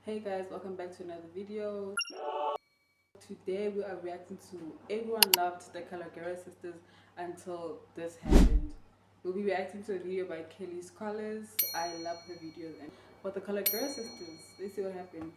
Hey guys, welcome back to another video. Today we are reacting to Everyone Loved the KALOGERAS Sisters Until This Happened. We'll be reacting to a video by Kelly's Scholars. I love her videos. But the KALOGERAS Sisters, let's see what happened.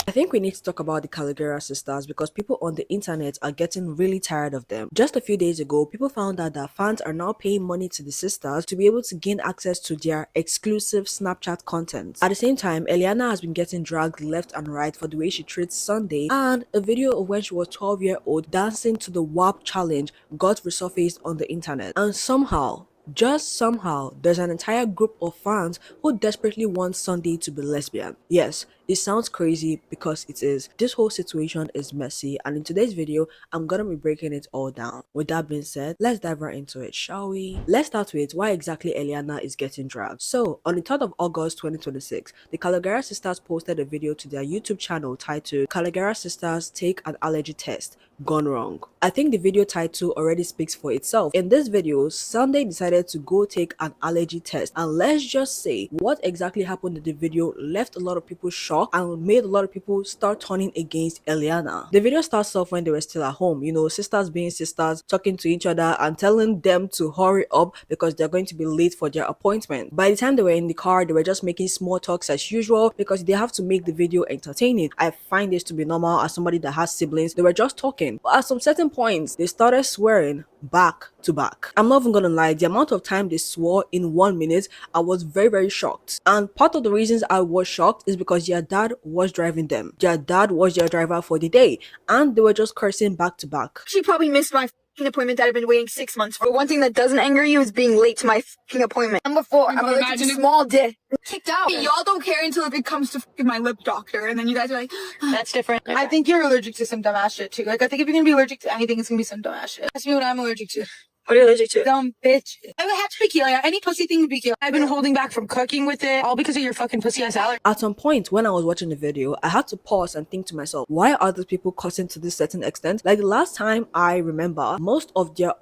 I think we need to talk about the KALOGERAS sisters because people on the internet are getting really tired of them. Just a few days ago, people found out that fans are now paying money to the sisters to be able to gain access to their exclusive Snapchat content. At the same time, Eliana has been getting dragged left and right for the way she treats Sunday, and a video of when she was 12-year-old dancing to the WAP challenge got resurfaced on the internet. And somehow, just somehow, there's an entire group of fans who desperately want Sunday to be lesbian. Yes, it sounds crazy because it is. This whole situation is messy, and in today's video, I'm gonna be breaking it all down. With that being said, let's dive right into it, shall we? Let's start with why exactly Eliana is getting dragged. So, on the 3rd of August 2026, the KALOGERAS sisters posted a video to their YouTube channel titled KALOGERAS Sisters Take an Allergy Test Gone Wrong. I think the video title already speaks for itself. In this video, Sunday decided to go take an allergy test, and let's just say what exactly happened in the video left a lot of people shocked and made a lot of people start turning against Eliana. The video starts off when they were still at home, you know, sisters being sisters, talking to each other and telling them to hurry up because they're going to be late for their appointment. By the time they were in the car, they were just making small talks as usual because they have to make the video entertaining. I find this to be normal as somebody that has siblings. They were just talking, but at some certain points they started swearing back to back. I'm not even gonna lie, the amount of time they swore in 1 minute, I was very shocked. And part of the reasons I was shocked is because their dad was driving them. Their dad was their driver for the day, and they were just cursing back to back. She probably missed my appointment that I've been waiting 6 months for. One thing that doesn't anger you is being late to my appointment. Number 4, I'm allergic to small dick. Kicked out. Y'all don't care until it comes to my lip doctor, and then you guys are like, that's different. I think you're allergic to some dumbass shit too. Like, I think if you're gonna be allergic to anything, it's gonna be some dumbass shit. That's me what I'm allergic to. What are you allergic to? Dumb bitch. I would have to be Keelia. Any pussy thing would be Keelia. I've been holding back from cooking with it, all because of your fucking pussy ass allergy. At some point when I was watching the video, I had to pause and think to myself, why are these people cussing to this certain extent? Like the last time I remember, most of their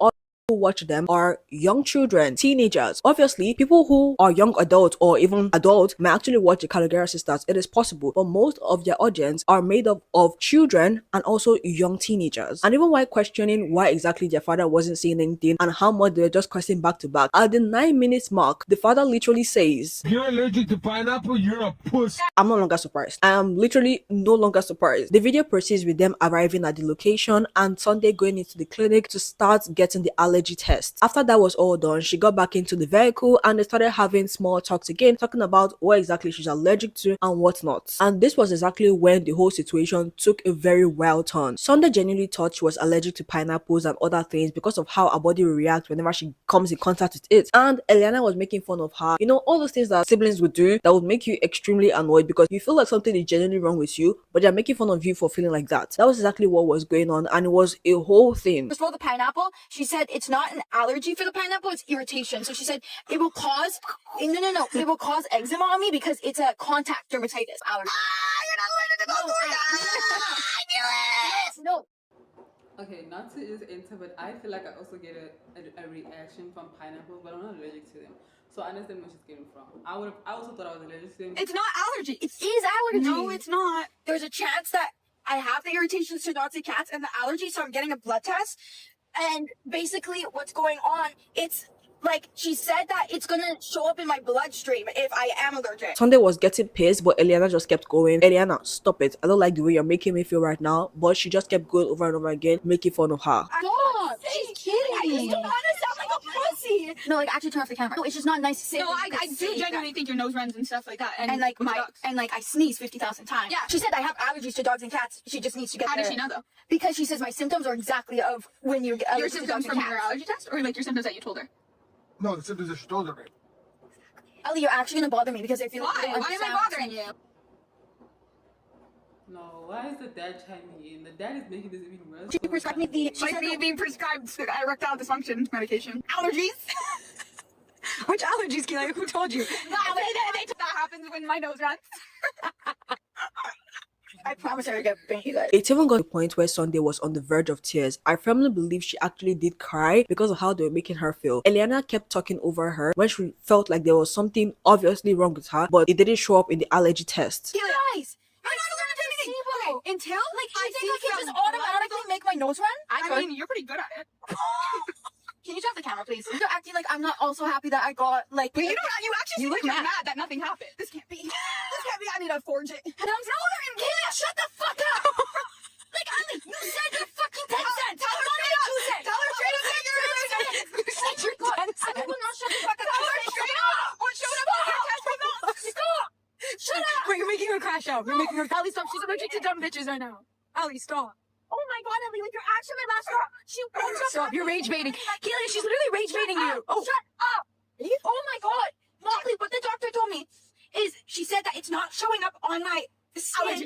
who watch them are young children, teenagers. Obviously, people who are young adults or even adults may actually watch the KALOGERAS sisters. It is possible, but most of their audience are made up of children and also young teenagers. And even while questioning why exactly their father wasn't saying anything and how much they were just cursing back to back, at the 9 minutes mark, the father literally says, "You're allergic to pineapple, you're a puss." I'm no longer surprised. I am literally no longer surprised. The video proceeds with them arriving at the location and Sunday going into the clinic to start getting the allergy test. After that was all done, she got back into the vehicle and they started having small talks again, talking about what exactly she's allergic to and what not. And this was exactly when the whole situation took a very wild turn. Sunday genuinely thought she was allergic to pineapples and other things because of how her body reacts whenever she comes in contact with it. And Eliana was making fun of her. You know, all those things that siblings would do that would make you extremely annoyed because you feel like something is genuinely wrong with you, but they're making fun of you for feeling like that. That was exactly what was going on, and it was a whole thing. First of all, the pineapple, she said it's not an allergy for the pineapple, it's irritation. So she said it will cause, no, it will cause eczema on me because it's a contact dermatitis allergy. You're not allergic to no. Okay, not to just enter, but I feel like I also get a reaction from pineapples, but I'm not allergic to them. So I understand where she's getting from. I also thought I was allergic to them. It's not allergy. It is allergy. No, it's not. There's a chance that I have the irritations to dogs and cats and the allergy, so I'm getting a blood test. And basically what's going on, it's like she said that it's gonna show up in my bloodstream if I am allergic. Sunday was getting pissed, but Eliana just kept going. Eliana, stop it. I don't like the way you're making me feel right now. But she just kept going over and over again, making fun of her. Stop! She's kidding. I just don't want to sound like a pussy. No, like actually turn off the camera. No, it's just not nice to say. No, I do genuinely think your nose runs and stuff like that. And like I sneeze 50,000 times. Yeah. She said I have allergies to dogs and cats. She just needs to get. How does she know though? Because she says my symptoms are exactly of when you're allergic your symptoms to dogs from your allergy test, or like your symptoms that you told her. No, the symptoms that she told her. Ellie, you're actually gonna bother me because I feel like why am I bothering you? No, why is the dad chiming in? The dad is making this even worse. She prescribed me being prescribed erectile dysfunction medication. Allergies. Which allergies, Keelia? Who told you? That happens when my nose runs. I promise I will get bang you guys. It even got to the point where Sunday was on the verge of tears. I firmly believe she actually did cry because of how they were making her feel. Eliana kept talking over her when she felt like there was something obviously wrong with her, but it didn't show up in the allergy test. You guys, you're until like I think I can just automatically make my nose run. I mean, you're pretty good at it. Can you drop the camera, please? You're acting like I'm not also happy that I got like. But you actually seem like you're mad that nothing happened. This can't be. This can't be. I need to forge it. And I'm telling him, shut the fuck up. Like, Ali, you said your fucking 10 cents. Tell her straight up. Tell her straight up. You said your 10 cents. I will not shut the fuck up. Tell her straight up. Or show them all your cash remote. Stop. Shut up. Wait, you're making her crash out. You're making her. Ali, stop. She's allergic to dumb bitches right now. Ali, stop. Oh my god, Ali, like you're actually my last girl. She won't Stop. You're rage baiting. Keely, she's literally rage baiting you. Oh. Shut up. Oh my god. Molly, what the doctor told me is she said that it's not showing up on my skin.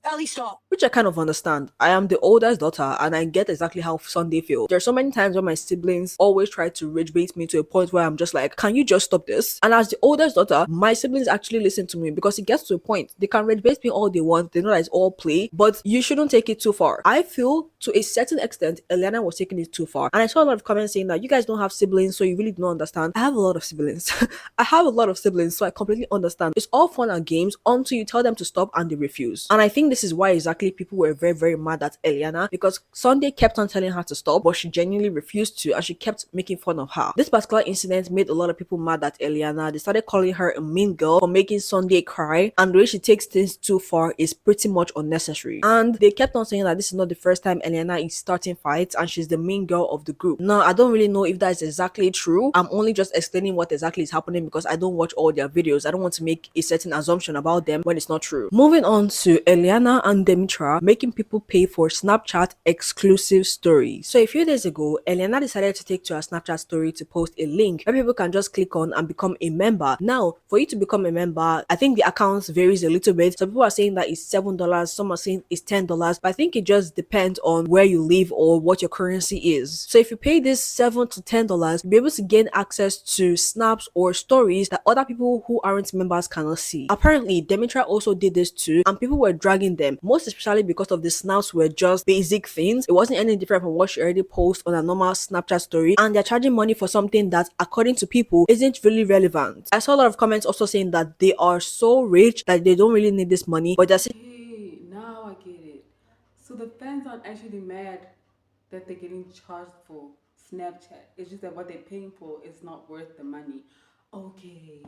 Ali, stop. Which I kind of understand. I am the oldest daughter and I get exactly how Sunday feels. There are so many times when my siblings always try to rage bait me to a point where I'm just like, can you just stop this? And as the oldest daughter, my siblings actually listen to me because it gets to a point. They can rage bait me all they want. They know that it's all play, but you shouldn't take it too far. I feel to a certain extent, Eliana was taking it too far. And I saw a lot of comments saying that you guys don't have siblings, so you really don't understand. I have a lot of siblings. I have a lot of siblings, so I completely understand. It's all fun and games until you tell them to stop and they refuse. And I think this is why exactly people were very, very mad at Eliana, because Sunday kept on telling her to stop, but she genuinely refused to, and she kept making fun of her. This particular incident made a lot of people mad at Eliana. They started calling her a mean girl for making Sunday cry, and the way she takes things too far is pretty much unnecessary. And they kept on saying that this is not the first time Eliana is starting fights and she's the mean girl of the group. Now, I don't really know if that is exactly true. I'm only just explaining what exactly is happening because I don't watch all their videos. I don't want to make a certain assumption about them when it's not true. Moving on to Eliana and Demetra making people pay for Snapchat exclusive stories. So a few days ago, Eliana decided to take to her Snapchat story to post a link where people can just click on and become a member. Now, for you to become a member, I think the account varies a little bit. Some people are saying that it's $7, some are saying it's $10, but I think it just depends on where you live or what your currency is. So if you pay this $7 to $10, you'll be able to gain access to snaps or stories that other people who aren't members cannot see. Apparently, Demetra also did this too, and people were dragging them, most especially because of the snaps were just basic things. It wasn't any different from what she already posts on a normal Snapchat story, and they're charging money for something that, according to people, isn't really relevant. I saw a lot of comments also saying that they are so rich that they don't really need this money, but they're Hey, now I get it. So the fans aren't actually mad that they're getting charged for Snapchat. It's just that what they're paying for is not worth the money. Okay.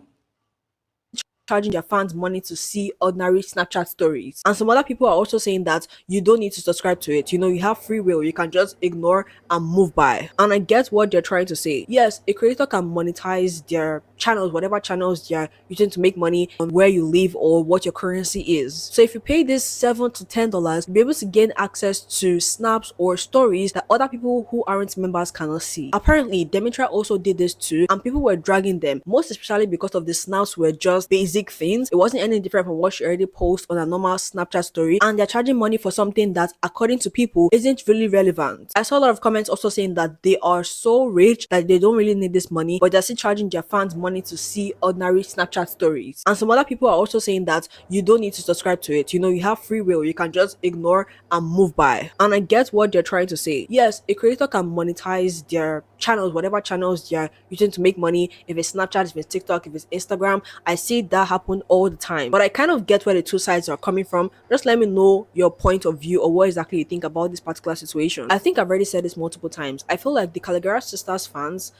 charging their fans money to see ordinary Snapchat stories. And some other people are also saying that you don't need to subscribe to it. You know, you have free will. You can just ignore and move by. And I get what they're trying to say. Yes, a creator can monetize their channels, whatever channels they're using to make money on where you live or what your currency is. So if you pay this $7 to $10, you'll be able to gain access to snaps or stories that other people who aren't members cannot see. Apparently, Demetra also did this too, and people were dragging them, most especially because of the snaps were just basic things. It wasn't any different from what she already posts on a normal Snapchat story, and they're charging money for something that, according to people, isn't really relevant. I saw a lot of comments also saying that they are so rich that they don't really need this money, but they're still charging their fans money to see ordinary Snapchat stories. And some other people are also saying that you don't need to subscribe to it. You know, you have free will. You can just ignore and move by. And I get what they're trying to say. Yes, a creator can monetize their channels, whatever channels they're using to make money. If it's Snapchat, if it's TikTok, if it's Instagram, I see that happen all the time. But I kind of get where the two sides are coming from. Just let me know your point of view or what exactly you think about this particular situation. I think I've already said this multiple times. I feel like the KALOGERAS Sisters fans,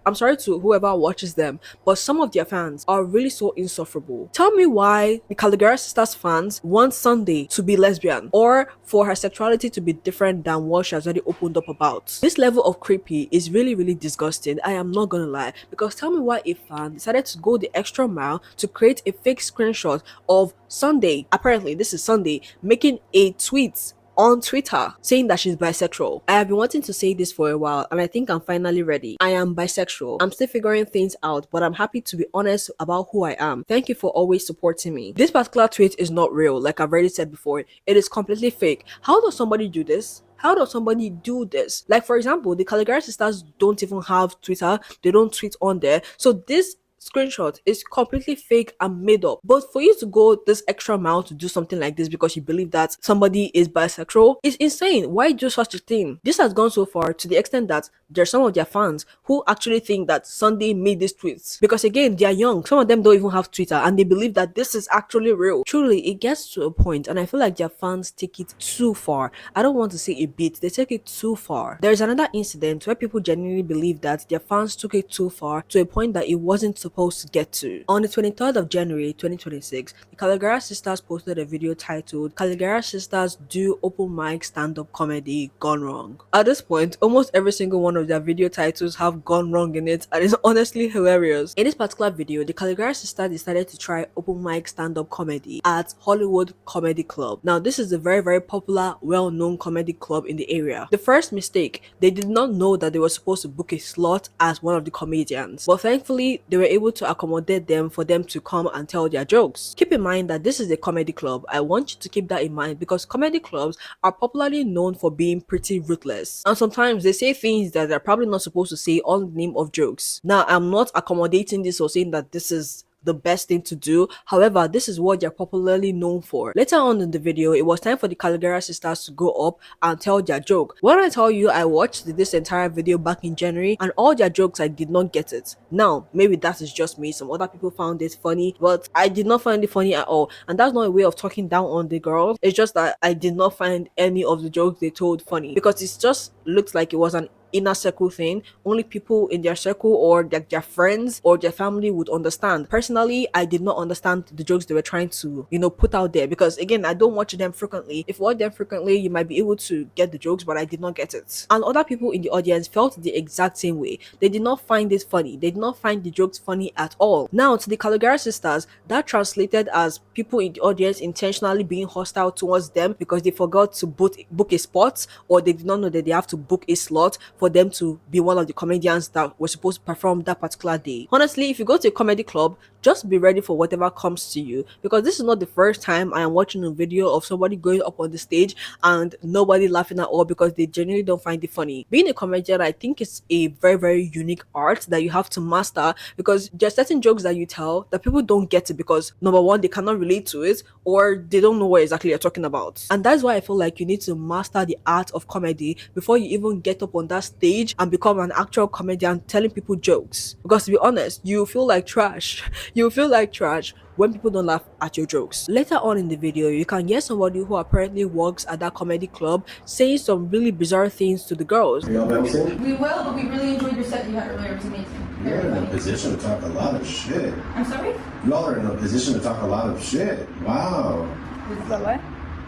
I'm sorry to whoever watches them, but some of their fans are really so insufferable. Tell me why the KALOGERAS Sisters fans want Sunday to be lesbian or for her sexuality to be different than what she has already opened up about. This level of creepy is really, really disgusting. I am not gonna lie, because tell me why a fan decided to go the extra mile to create a fake screenshot of Sunday, apparently this is Sunday, making a tweet on Twitter saying that she's bisexual. I have been wanting to say this for a while, and I think I'm finally ready. I am bisexual. I'm still figuring things out, but I'm happy to be honest about who I am. Thank you for always supporting me. This particular tweet is not real, like I've already said before. It is completely fake. How does somebody do this? How does somebody do this? Like, for example, the KALOGERAS Sisters don't even have Twitter. They don't tweet on there. So this screenshot is completely fake and made up. But for you to go this extra mile to do something like this because you believe that somebody is bisexual is insane. Why do such a thing? This has gone so far to the extent that there's some of their fans who actually think that Sunday made these tweets because again they are young. Some of them don't even have Twitter and they believe that this is actually real. Truly, it gets to a point and I feel like their fans take it too far. I don't want to say a bit, they take it too far. There's another incident where people genuinely believe that their fans took it too far to a point that it wasn't supposed to get to. On the 23rd of January 2026, the KALOGERAS sisters posted a video titled KALOGERAS sisters do open mic stand-up comedy gone wrong. At this point, almost every single one of their video titles have gone wrong in it and it's honestly hilarious. In this particular video, the KALOGERAS sisters decided to try open mic stand-up comedy at Hollywood Comedy Club. Now, this is a very popular, well-known comedy club in the area. The first mistake, they did not know that they were supposed to book a slot as one of the comedians, but thankfully they were able to accommodate them for them to come and tell their jokes. Keep in mind that this is a comedy club. I want you to keep that in mind because comedy clubs are popularly known for being pretty ruthless, and sometimes they say things that they're probably not supposed to say on the name of jokes. Now, I'm not accommodating this or saying that this is the best thing to do. However, this is what they're popularly known for. Later on in the video, it was time for the KALOGERAS sisters to go up and tell their joke. When I tell you I watched this entire video back in January and all their jokes, I did not get it. Now, maybe that is just me. Some other people found it funny, but I did not find it funny at all. And that's not a way of talking down on the girls. It's just that I did not find any of the jokes they told funny because it just looked like it was an inner circle thing. Only people in their circle or their friends or their family would understand. Personally, I did not understand the jokes they were trying to, put out there because again, I don't watch them frequently. If you watch them frequently, you might be able to get the jokes, but I did not get it. And other people in the audience felt the exact same way. They did not find it funny. They did not find the jokes funny at all. Now, to the KALOGERAS sisters, that translated as people in the audience intentionally being hostile towards them because they forgot to book a spot or they did not know that they have to book a slot for them to be one of the comedians that were supposed to perform that particular day. Honestly, if you go to a comedy club, just be ready for whatever comes to you because this is not the first time I am watching a video of somebody going up on the stage and nobody laughing at all because they genuinely don't find it funny. Being a comedian, I think it's a very unique art that you have to master because there are certain jokes that you tell that people don't get it because number one, they cannot relate to it or they don't know what exactly you're talking about. And that's why I feel like you need to master the art of comedy before you even get up on that stage and become an actual comedian telling people jokes. Because to be honest, you feel like trash. You feel like trash when people don't laugh at your jokes. Later on in the video, you can hear somebody who apparently works at that comedy club saying some really bizarre things to the girls. Are y'all bouncing? We will, but we really enjoyed your set you had earlier. It was amazing. You're in a position to talk a lot of shit. I'm sorry? Y'all are in a position to talk a lot of shit. Wow. Is that what?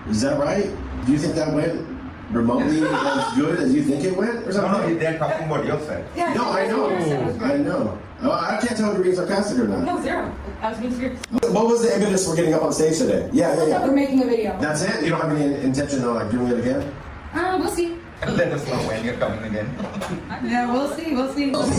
Is that right? Do you think that went remotely as good as you think it went or something? No, they're talking about your side. Yeah, No, I know. Oh, I can't tell if you're being sarcastic or not. No, zero. I was being serious. What was the impetus for getting up on stage today? Yeah. We're making a video. That's it? You don't have any intention of like doing it again? We'll see. Let us know when you're coming again. Yeah, we'll see. We'll see. That's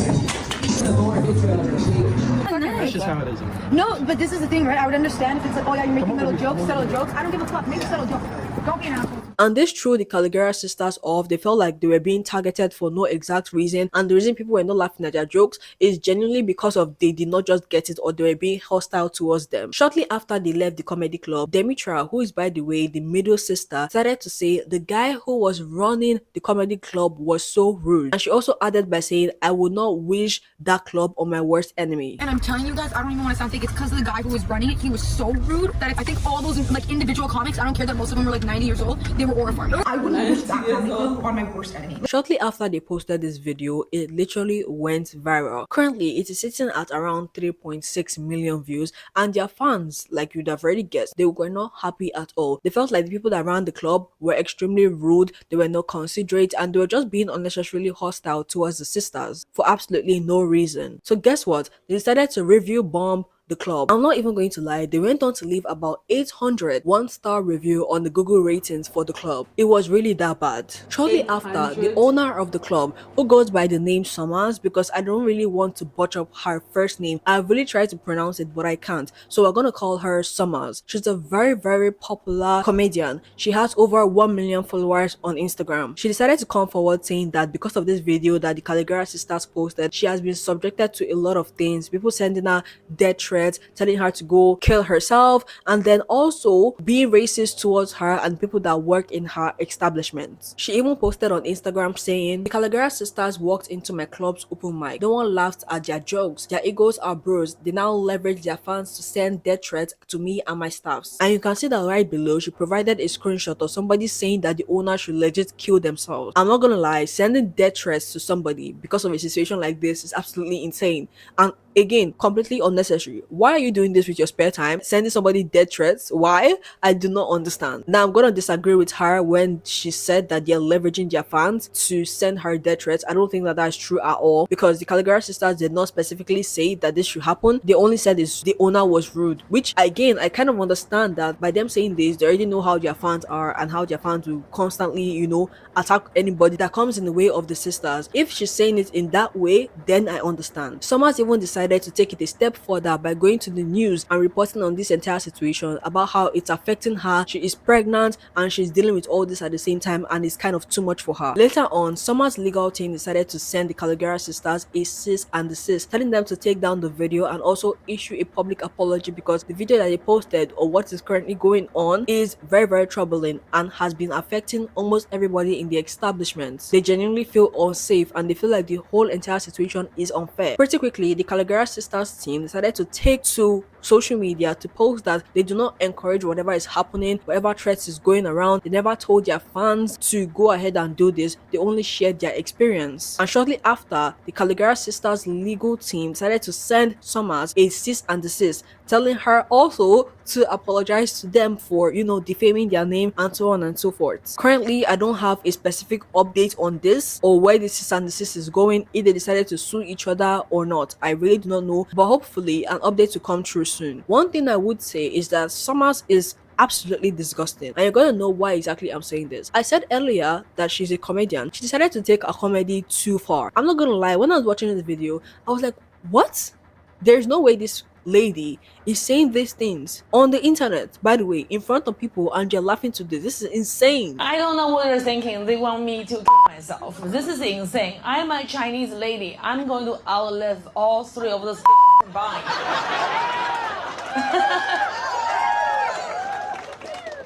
just how it is. No, but this is the thing, right? I would understand if it's like, oh yeah, you're making little jokes, subtle jokes. I don't give a fuck. Make a subtle joke. Don't be an asshole. And this threw the KALOGERAS sisters off. They felt like they were being targeted for no exact reason, and the reason people were not laughing at their jokes is genuinely because of they did not just get it or they were being hostile towards them. Shortly after they left the comedy club, Demetra, who is by the way the middle sister, started to say the guy who was running the comedy club was so rude, and she also added by saying, I would not wish that club on my worst enemy. And I'm telling you guys, I don't even want to sound fake. It's because of the guy who was running it. He was so rude that I think all those like individual comics, I don't care that most of them were like 90 years old, they were horrifying. I wouldn't wish that on my worst enemy. Shortly after they posted this video, it literally went viral. Currently, it is sitting at around 3.6 million views, and their fans, like you'd have already guessed, they were not happy at all. They felt like the people that ran the club were extremely rude, they were not considerate, and they were just being unnecessarily hostile towards the sisters for absolutely no reason. So guess what? They decided to review bomb the club. I'm not even going to lie, they went on to leave about 800 one-star review on the Google ratings for the club. It was really that bad. Shortly after, the 800? owner of the club, who goes by the name Summers, because I don't really want to butcher up her first name. I've really tried to pronounce it, but I can't. So we're gonna call her Summers. She's a very, very popular comedian. She has over 1 million followers on Instagram. She decided to come forward saying that because of this video that the Kalegeras sisters posted, she has been subjected to a lot of things. People sending her death threats, telling her to go kill herself, and then also being racist towards her and people that work in her establishment. She even posted on Instagram saying, the Kalegeras sisters walked into my club's open mic. No one laughed at their jokes. Their egos are bruised. They now leverage their fans to send death threats to me and my staffs. And you can see that right below, she provided a screenshot of somebody saying that the owner should legit kill themselves. I'm not gonna lie, sending death threats to somebody because of a situation like this is absolutely insane. And again, completely unnecessary. Why are you doing this with your spare time? Sending somebody death threats? Why? I do not understand. Now, I'm gonna disagree with her when she said that they're leveraging their fans to send her death threats. I don't think that that's true at all, because the Kalegeras sisters did not specifically say that this should happen. They only said is the owner was rude, which again, I kind of understand that by them saying this, they already know how their fans are and how their fans will constantly, attack anybody that comes in the way of the sisters. If she's saying it in that way, then I understand. Summers even decided to take it a step further by going to the news and reporting on this entire situation about how it's affecting her. She is pregnant and she's dealing with all this at the same time, and it's kind of too much for her. Later on, Summers' legal team decided to send the Kalegeras sisters a cease and desist, telling them to take down the video and also issue a public apology, because the video that they posted or what is currently going on is very, very troubling and has been affecting almost everybody in the establishment. They genuinely feel unsafe and they feel like the whole entire situation is unfair. Pretty quickly, the Kalegeras sisters team decided to take to social media to post that they do not encourage whatever is happening, whatever threats is going around. They never told their fans to go ahead and do this. They only shared their experience. And shortly after, the Kalegeras sisters legal team decided to send Summers a cease and desist, telling her also to apologize to them for, defaming their name and so on and so forth. Currently, I don't have a specific update on this or where this cease and desist is going, if they decided to sue each other or not. I really do not know, but hopefully an update will come through soon. One thing I would say is that Summers is absolutely disgusting, and you're gonna know why exactly I'm saying this. I said earlier that she's a comedian. She decided to take a comedy too far. I'm not gonna lie, when I was watching the video, I was like, what? There's no way this lady is saying these things on the internet, by the way, in front of people, and you're laughing to this. This is insane. I don't know what they're thinking. They want me to myself. This is insane. I'm a Chinese lady. I'm going to outlive all three of those combined.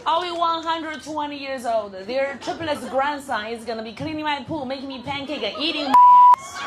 I'll be 120 years old. Their triplets grandson is gonna be cleaning my pool, making me pancake and eating my ass.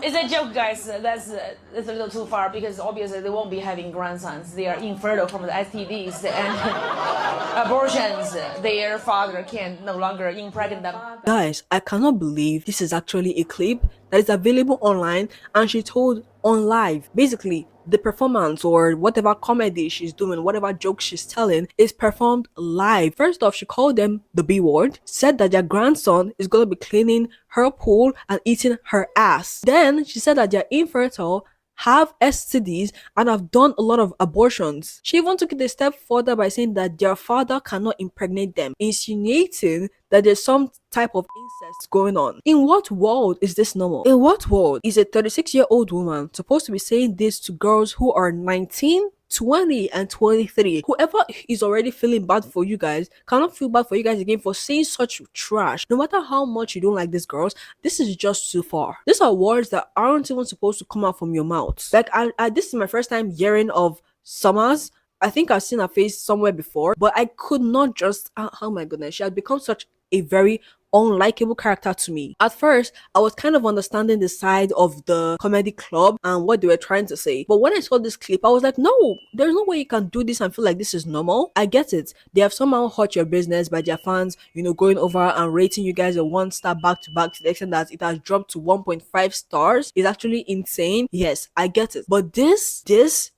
It's a joke, guys. That's a little too far, because obviously they won't be having grandsons. They are infertile from the STDs and abortions. Their father can no longer impregnate them. Guys, I cannot believe this is actually a clip that is available online and she told on live. Basically, the performance or whatever comedy she's doing, whatever joke she's telling, is performed live. First off, she called them the B word, said that their grandson is going to be cleaning her pool and eating her ass. Then she said that they're infertile, have STDs, and have done a lot of abortions. She even took it a step further by saying that their father cannot impregnate them, insinuating that there's some type of incest going on. In what world is this normal? In what world is a 36-year-old woman supposed to be saying this to girls who are 19, 20 and 23? Whoever is already feeling bad for you guys cannot feel bad for you guys again for saying such trash. No matter how much you don't like these girls, this is just too far. These are words that aren't even supposed to come out from your mouth. Like, this is my first time hearing of Summers. I think I've seen her face somewhere before, but I could not just, oh my goodness, she had become such a very unlikable character to me. At first, I was kind of understanding the side of the comedy club and what they were trying to say. But when I saw this clip, I was like, no, there's no way you can do this and feel like this is normal. I get it. They have somehow hurt your business by their fans, going over and rating you guys a 1-star back to back to the extent that it has dropped to 1.5 stars. It's actually insane. Yes, I get it. But this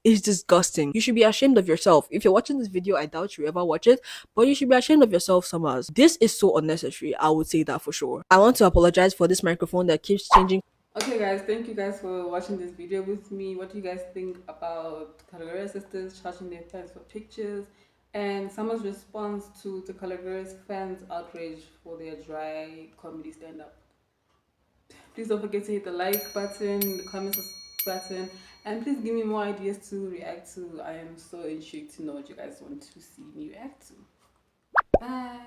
is disgusting. You should be ashamed of yourself. If you're watching this video, I doubt you ever watch it, but you should be ashamed of yourself, Summers. This is so unnecessary. I would say that for sure. I want to apologize for this microphone that keeps changing Okay guys, thank you guys for watching this video with me. What do you guys think about Kalogeras sisters charging their fans for pictures, and someone's response to the Kalogeras fans' outrage for their dry comedy stand-up? Please don't forget to hit the like button, the comments button, and please give me more ideas to react to. I am so intrigued to know what you guys want to see me react to. Bye.